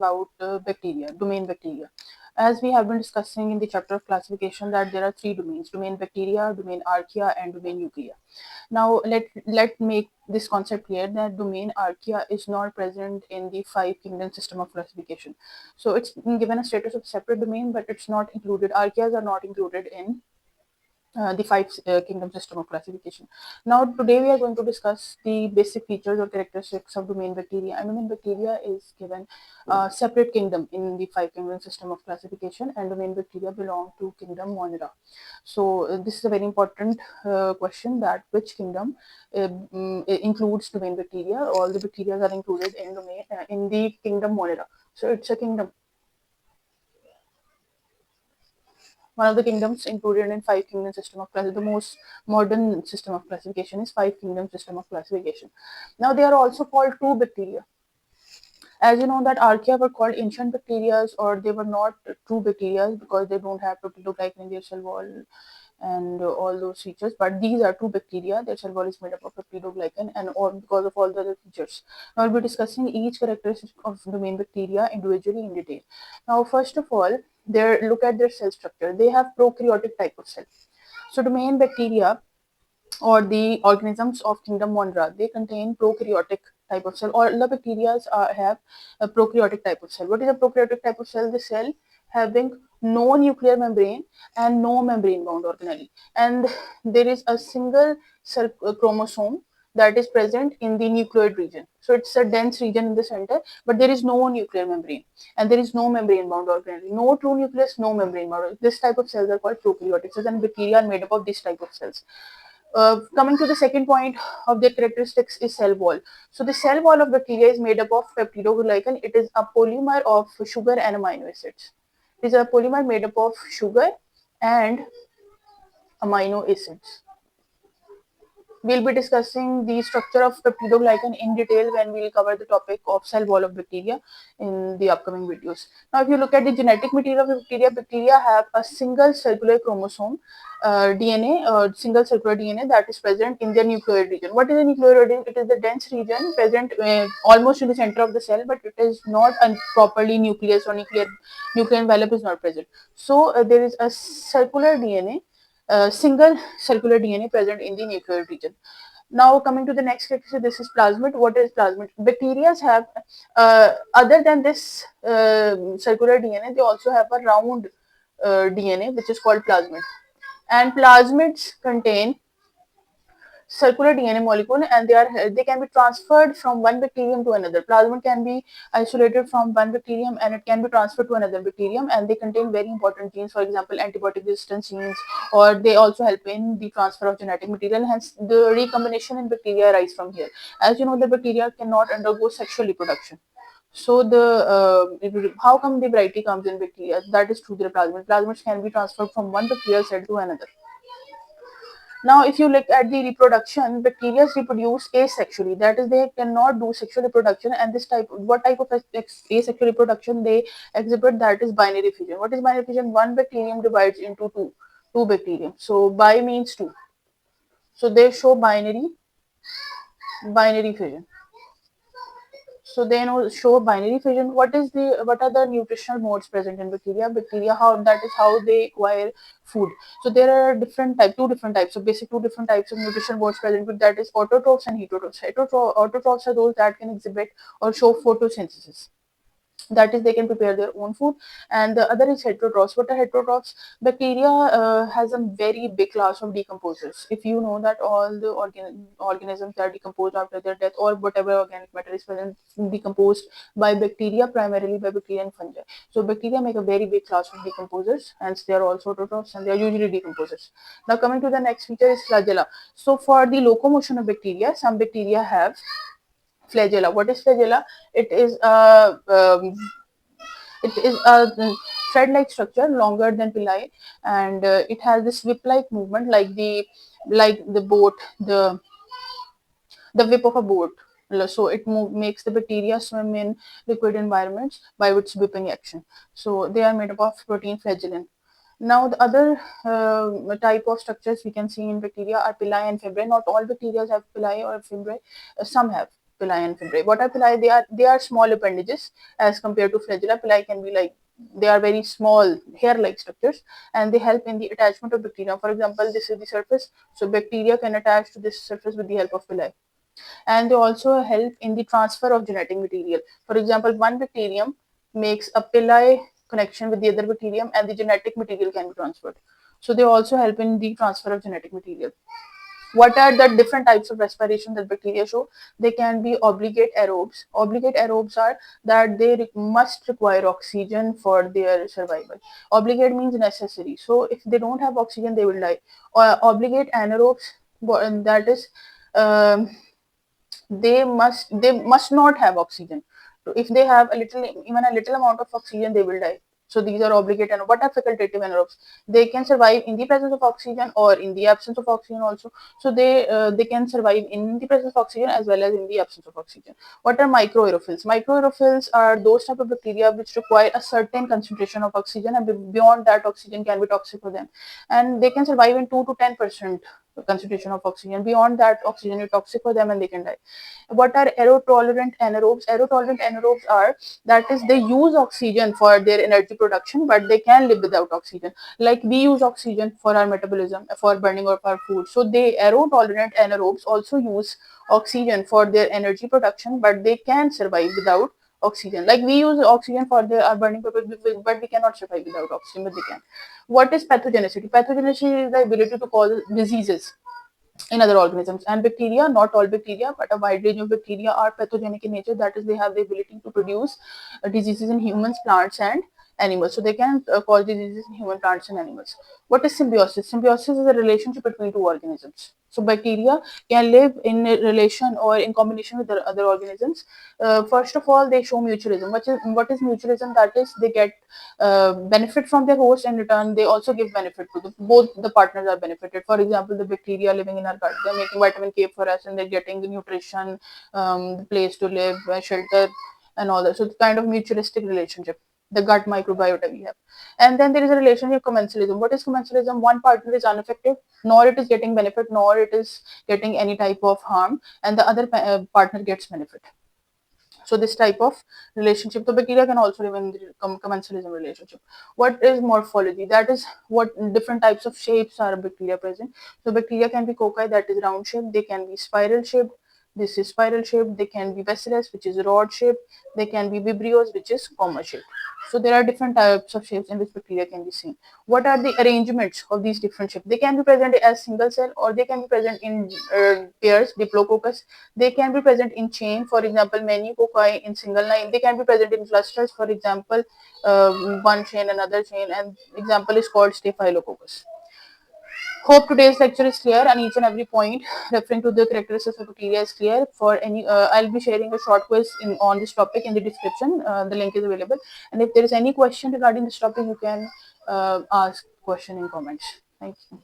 about bacteria, domain bacteria. As we have been discussing in the chapter of classification that there are three domains: domain bacteria, domain archaea, and domain eukarya. Now let make this concept clear that domain archaea is not present in the five kingdom system of classification. So it's given a status of separate domain, but it's not included. Archaeas are not included in the five kingdom system of classification. Now today we are going to discuss the basic features or characteristics of domain bacteria. And domain bacteria is given a separate kingdom in the five kingdom system of classification, and domain bacteria belong to kingdom Monera. So this is a very important question, that which kingdom includes domain bacteria. All the bacteria are included in domain in the kingdom Monera. So it's a kingdom, one of the kingdoms included in five kingdom system of classification. The most modern system of classification is five kingdom system of classification. Now they are also called true bacteria. As you know that archaea were called ancient bacteria, or they were not true bacteria because they don't have peptidoglycan in their cell wall and all those features. But these are true bacteria. Their cell wall is made up of peptidoglycan and all because of all the other features. Now we'll be discussing each characteristic of domain bacteria individually in detail. Now first of all, look at their cell structure. They have prokaryotic type of cell. So domain bacteria or the organisms of kingdom Monera, they contain prokaryotic type of cell. All the bacteria have a prokaryotic type of cell. What is a prokaryotic type of cell? The cell having no nuclear membrane and no membrane bound organelle, and there is a single cell chromosome that is present in the nucleoid region. So it's a dense region in the center, but there is no nuclear membrane and there is no membrane bound organelle. No true nucleus, no membrane bound. This type of cells are called prokaryotic cells, and bacteria are made up of this type of cells. Coming to the second point of their characteristics is cell wall. So the cell wall of bacteria is made up of peptidoglycan. It is a polymer of sugar and amino acids. It is a polymer made up of sugar and amino acids. We'll be discussing the structure of peptidoglycan in detail when we'll cover the topic of cell wall of bacteria in the upcoming videos. Now, if you look at the genetic material of bacteria, bacteria have a single circular chromosome, DNA, single circular DNA that is present in their nucleoid region. What is the nucleoid region? It is the dense region present almost in the center of the cell, but it is not properly nucleus or nuclear envelope is not present. So there is a circular DNA, single circular DNA present in the nuclear region. Now coming to the next characteristic, this is plasmid. What is plasmid? Bacteria have, other than this circular DNA, they also have a round DNA which is called plasmid. And plasmids contain circular DNA molecule, and they can be transferred from one bacterium to another. Plasmid can be isolated from one bacterium and it can be transferred to another bacterium, and they contain very important genes, for example antibiotic resistance genes, or they also help in the transfer of genetic material. Hence the recombination in bacteria arise from here. As you know, the bacteria cannot undergo sexual reproduction. So how come the variety comes in bacteria? That is through the plasmid. Plasmids can be transferred from one bacterial cell to another. Now, if you look at the reproduction, bacteria reproduce asexually. That is, they cannot do sexual reproduction. And what type of asexual reproduction they exhibit? That is binary fission. What is binary fission? One bacterium divides into two bacterium. So bi means two. So they show binary fission. So they show binary fission. What are the nutritional modes present in bacteria? That is how they acquire food. So there are two different types. So basic two different types of nutritional modes present, but that is autotrophs and heterotrophs. Autotrophs are those that can exhibit or show photosynthesis. That is, they can prepare their own food. And the other is heterotrophs. What are heterotrophs? Bacteria has a very big class of decomposers. If you know that all the organisms that decompose after their death, or whatever organic matter is present, decomposed by bacteria, primarily by bacteria and fungi. So bacteria make a very big class of decomposers, hence they are also autotrophs and they are usually decomposers. Now coming to the next feature is flagella. So for the locomotion of bacteria, some bacteria have flagella. What is flagella? It is a thread-like structure, longer than villi, and it has this whip-like movement, like the boat, the whip of a boat. So it makes the bacteria swim in liquid environments by its whipping action. So they are made up of protein flagellin. Now the other type of structures we can see in bacteria are villi and fimbriae. Not all bacteria have villi or fimbriae. Some have. Pili and fibrae. What are pili? They are small appendages as compared to flagella. Pili can be like, they are very small hair-like structures, and they help in the attachment of bacteria. For example, this is the surface, so bacteria can attach to this surface with the help of pili. And they also help in the transfer of genetic material. For example, one bacterium makes a pili connection with the other bacterium, and the genetic material can be transferred. So they also help in the transfer of genetic material. What are the different types of respiration that bacteria show? They can be obligate aerobes. Obligate aerobes are that they must require oxygen for their survival. Obligate means necessary. So if they don't have oxygen, they will die. Obligate anaerobes, that is, um, they must not have oxygen. So if they have a little, even a little amount of oxygen, they will die. So these are obligate anaerobes. What are facultative anaerobes? They can survive in the presence of oxygen or in the absence of oxygen also. So they can survive in the presence of oxygen as well as in the absence of oxygen. What are microaerophils? Microaerophils are those type of bacteria which require a certain concentration of oxygen, and beyond that, oxygen can be toxic for them, and they can survive in 2 to 10% concentration of oxygen. Beyond that, oxygen is toxic for them and they can die. What are aerotolerant anaerobes? Aerotolerant anaerobes are, that is, they use oxygen for their energy production, but they can live without oxygen. Like we use oxygen for our metabolism, for burning of our food. So they aerotolerant anaerobes also use oxygen for their energy production, but they can survive without oxygen. Like we use oxygen for our burning purpose, but we cannot survive without oxygen, but they can. What is pathogenicity? Pathogenicity is the ability to cause diseases in other organisms. And bacteria, not all bacteria, but a wide range of bacteria are pathogenic in nature. That is, they have the ability to produce diseases in humans, plants, and animals. So they can cause diseases in human, plants, and animals. What is symbiosis? Symbiosis is a relationship between two organisms. So bacteria can live in a relation or in combination with the other organisms. First of all, they show mutualism. What is mutualism? That is, they get benefit from their host, and in return they also give benefit to both the partners are benefited. For example, the bacteria living in our gut, they're making vitamin K for us, and they're getting the nutrition, the place to live, shelter, and all that. So it's kind of mutualistic relationship, the gut microbiota we have. And then there is a relationship commensalism. What is commensalism? One partner is unaffected, nor it is getting benefit, nor it is getting any type of harm, and the other partner gets benefit. So this type of relationship, the bacteria can also live in the commensalism relationship. What is morphology? That is, what different types of shapes are bacteria present. So bacteria can be cocci, that is round shape. They can be spiral shaped. This is spiral shaped. They can be bacillus, which is rod shaped. They can be vibrios, which is comma shaped. So there are different types of shapes in which bacteria can be seen. What are the arrangements of these different shapes? They can be present as single cell, or they can be present in pairs, diplococcus. They can be present in chain, for example, many cocci in single line. They can be present in clusters, for example, one chain, another chain, and example is called Staphylococcus. Hope today's lecture is clear and each and every point referring to the characteristics of bacteria is clear. For any, I'll be sharing a short quiz on this topic in the description. The link is available. And if there is any question regarding this topic, you can ask question in comments. Thank you.